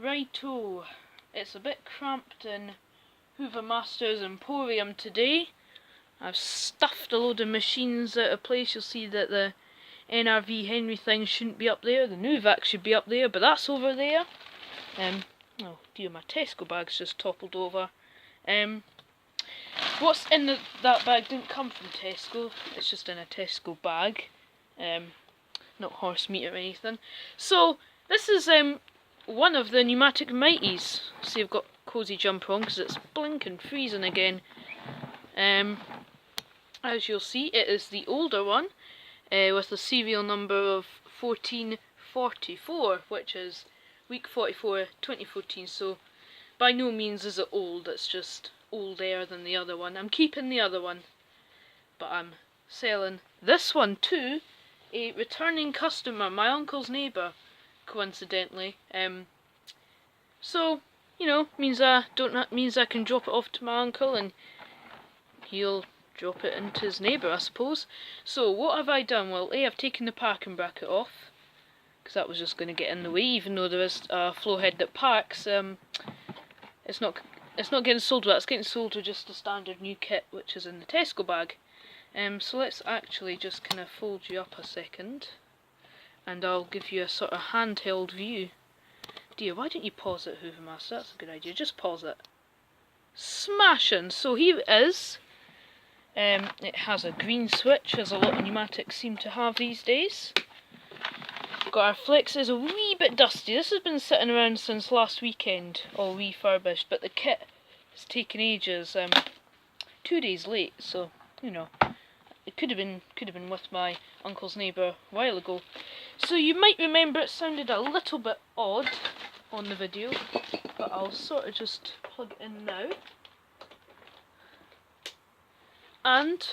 Righto, it's a bit cramped in Hoover Masters Emporium today. I've stuffed a load of machines out of place. You'll see that the NRV Henry thing shouldn't be up there. The Nuvac should be up there, but that's over there. Oh dear, my Tesco bag's just toppled over. What's in that bag didn't come from Tesco. It's just in a Tesco bag. Not horse meat or anything. So this is one of the Numatic Mities. See, I've got cozy jumper on because it's blinking freezing again. As you'll see, it is the older one with a serial number of 1444, which is week 44, 2014. So by no means is it old, it's just older than the other one. I'm keeping the other one, but I'm selling this one to a returning customer, my uncle's neighbour, coincidentally. So you know, means I can drop it off to my uncle and he'll drop it into his neighbour, I suppose. So what have I done? Well, I've taken the parking bracket off because that was just going to get in the way, even though there is a flow head that parks. It's not getting sold with that. It's getting sold with just the standard new kit, which is in the Tesco bag. So let's actually just kind of fold you up a second, and I'll give you a sort of handheld view. Dear, why don't you pause it, Hoover Master? That's a good idea. Just pause it. Smashing! So here it is. It has a green switch, as a lot of pneumatics seem to have these days. Got our flex. Is a wee bit dusty. This has been sitting around since last weekend, all refurbished, but the kit has taken ages. 2 days late, so you know, it could have been with my uncle's neighbour a while ago. So you might remember it sounded a little bit odd on the video, but I'll sort of just plug it in now. And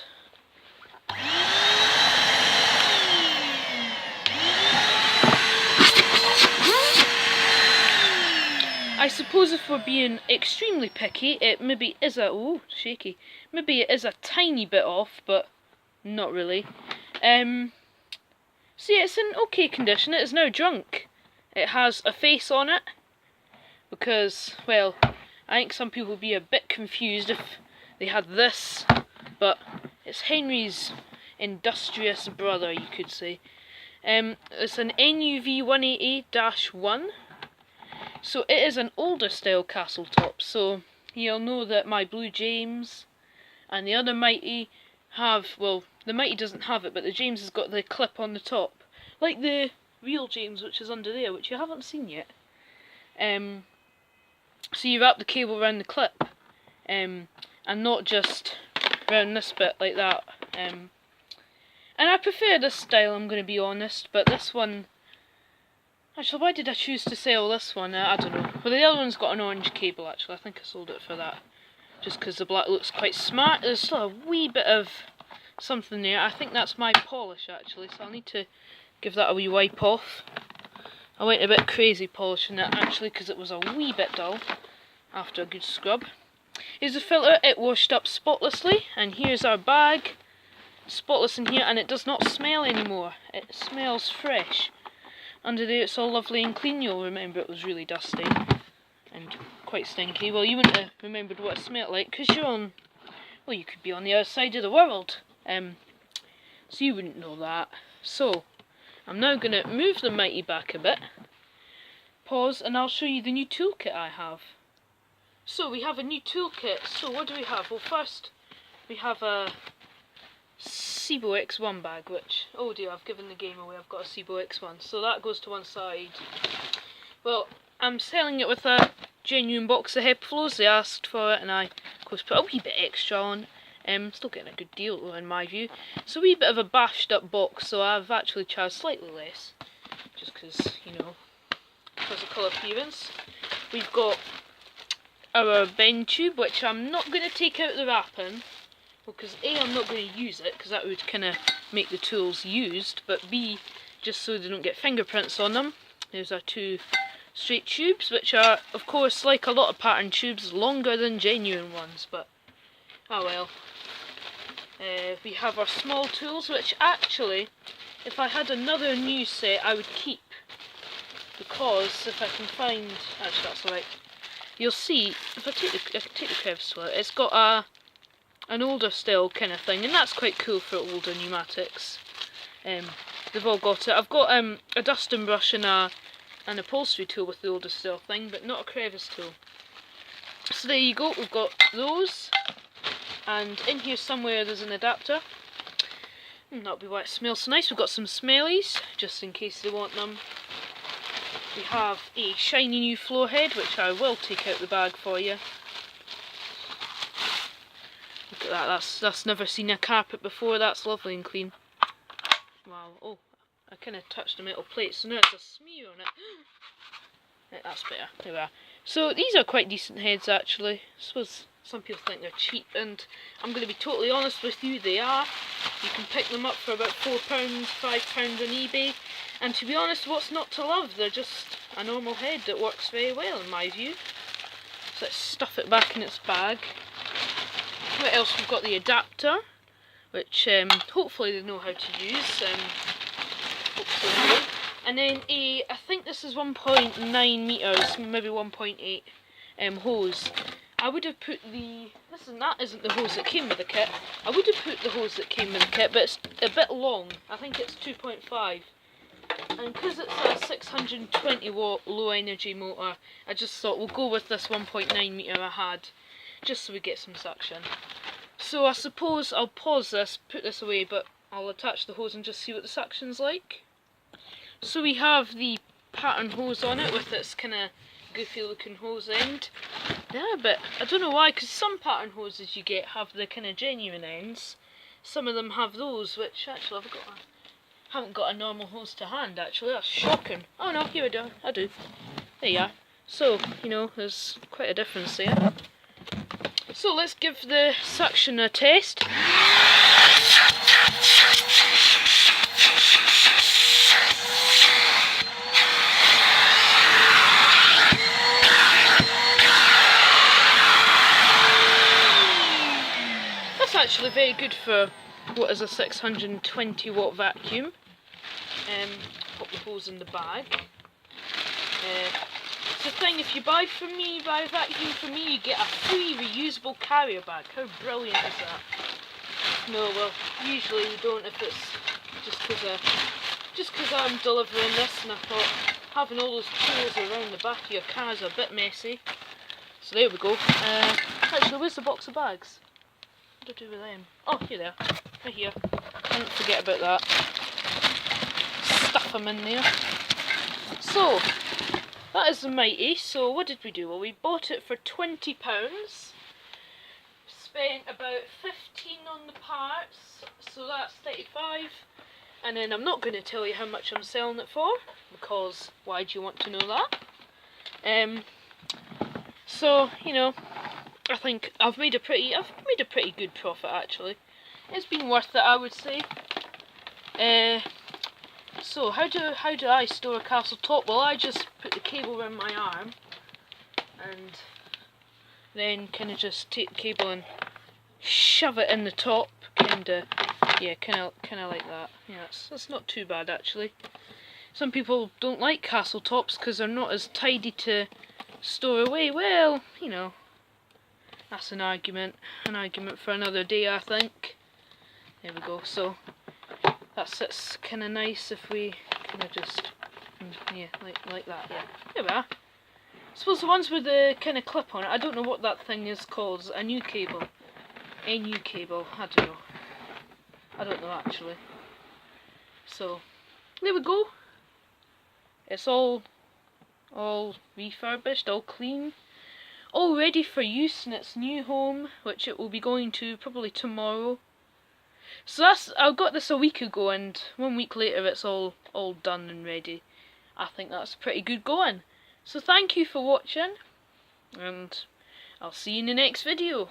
I suppose if we're being extremely picky, it maybe is maybe it is a tiny bit off, but not really. So yeah, it's in okay condition. It is now drunk. It has a face on it because, well, I think some people would be a bit confused if they had this, but it's Henry's industrious brother, you could say. It's an NUV180-1. So it is an older style castle top, so you'll know that my Blue James and the other Mitie have, well, the Mitie doesn't have it, but the James has got the clip on the top, like the real James, which is under there, which you haven't seen yet. So you wrap the cable around the clip, and not just around this bit like that. And I prefer this style, I'm going to be honest, but this one, actually, why did I choose to sell this one? I don't know. Well, the other one's got an orange cable, actually. I think I sold it for that. Just because the black looks quite smart. There's still a wee bit of something there. I think that's my polish, actually, so I'll need to give that a wee wipe off. I went a bit crazy polishing it, actually, because it was a wee bit dull after a good scrub. Here's the filter. It washed up spotlessly. And here's our bag. Spotless in here, and it does not smell anymore. It smells fresh. Under there it's all lovely and clean. You'll remember it was really dusty and quite stinky. Well, you wouldn't have remembered what it smelled like because you're on, well, you could be on the other side of the world, so you wouldn't know that. So I'm now going to move the Mitie back a bit, pause, and I'll show you the new toolkit I have. So we have a new toolkit. So what do we have? Well, first we have a Cibo X1 bag, which, oh dear, I've given the game away. I've got a Cibo X1, so that goes to one side. Well, I'm selling it with a genuine box of hep flows. They asked for it, and I, of course, put a wee bit extra on. Still getting a good deal, though, in my view. It's a wee bit of a bashed up box, so I've actually charged slightly less, just because, you know, physical appearance. We've got our bend tube, which I'm not going to take out the wrapping. Because A, I'm not going to use it, because that would kind of make the tools used, but B, just so they don't get fingerprints on them. There's our two straight tubes, which are, of course, like a lot of pattern tubes, longer than genuine ones, but oh well. We have our small tools, which actually, if I had another new set, I would keep. because if I can find, actually that's alright, you'll see, if I can take the crevice to it, it's got an older style kind of thing, and that's quite cool for older pneumatics. They've all got it. I've got a dusting brush and an upholstery tool with the older style thing, but not a crevice tool. So there you go, we've got those, and in here somewhere there's an adapter. That'll be why it smells so nice. We've got some smellies, just in case they want them. We have a shiny new floor head, which I will take out the bag for you. Look at that, that's never seen a carpet before, that's lovely and clean. Wow, oh, I kind of touched the metal plate, so now it's a smear on it. Right, that's better, there we are. So these are quite decent heads actually. I suppose some people think they're cheap, and I'm going to be totally honest with you, they are. You can pick them up for about £4, £5 on eBay, and to be honest, what's not to love? They're just a normal head that works very well in my view. So let's stuff it back in its bag. What else? We've got the adapter, which hopefully they know how to use. Hopefully. And then I think this is 1.9 metres, maybe 1.8 hose. I would have put that isn't the hose that came with the kit. I would have put the hose that came with the kit, but it's a bit long. I think it's 2.5. And because it's a 620 watt low energy motor, I just thought we'll go with this 1.9 metre I had, just so we get some suction. So I suppose I'll pause this, put this away, but I'll attach the hose and just see what the suction's like. So we have the pattern hose on it with its kind of goofy looking hose end. They're a bit, I don't know why, because some pattern hoses you get have the kind of genuine ends. Some of them have those, which actually haven't got a normal hose to hand actually, that's shocking. Oh no, here I do. There you are. So, you know, there's quite a difference there. So let's give the suction a test. That's actually very good for what is a 620 watt vacuum. Pop the hose in the bag. It's the thing, if you buy a vacuum from me, you get a free reusable carrier bag. How brilliant is that? No, well, usually you don't if it's just because I'm delivering this, and I thought having all those tools around the back of your car is a bit messy. So there we go. Actually, where's the box of bags? What do I do with them? Oh, here they are. Right here. Don't forget about that. Stuff them in there. So, that is the Mitie. So what did we do? Well, we bought it for £20. Spent about 15 on the parts, so that's 35. And then I'm not going to tell you how much I'm selling it for, because why do you want to know that? So, you know, I think I've made a pretty good profit actually. It's been worth it, I would say. So how do I store a castle top? Well, I just put the cable around my arm, and then kind of just take the cable and shove it in the top, kind of like that. Yeah, that's not too bad actually. Some people don't like castle tops because they're not as tidy to store away. Well, you know, that's an argument for another day, I think. There we go. So that sits kind of nice if we kind of just, yeah, like that. Yeah, there we are. I suppose the ones with the kind of clip on it, I don't know what that thing is called. A new cable, I don't know actually. So there we go. It's all refurbished, all clean, all ready for use in its new home, which it will be going to probably tomorrow. So I got this a week ago, and 1 week later it's all done and ready. I think that's pretty good going. So thank you for watching, and I'll see you in the next video.